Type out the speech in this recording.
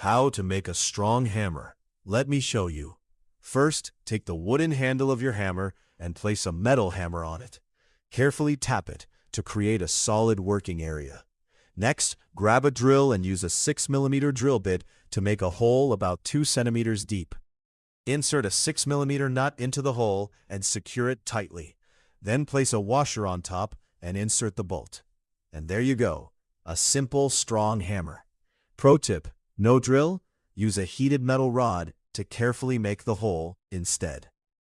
How to make a strong hammer. Let me show you. First, take the wooden handle of your hammer and place a metal hammer on it. Carefully tap it to create a solid working area. Next, grab a drill and use a 6mm drill bit to make a hole about 2 centimeters deep. Insert a 6mm nut into the hole and secure it tightly. Then place a washer on top and insert the bolt. And there you go, a simple, strong hammer. Pro tip: no drill, use a heated metal rod to carefully make the hole instead.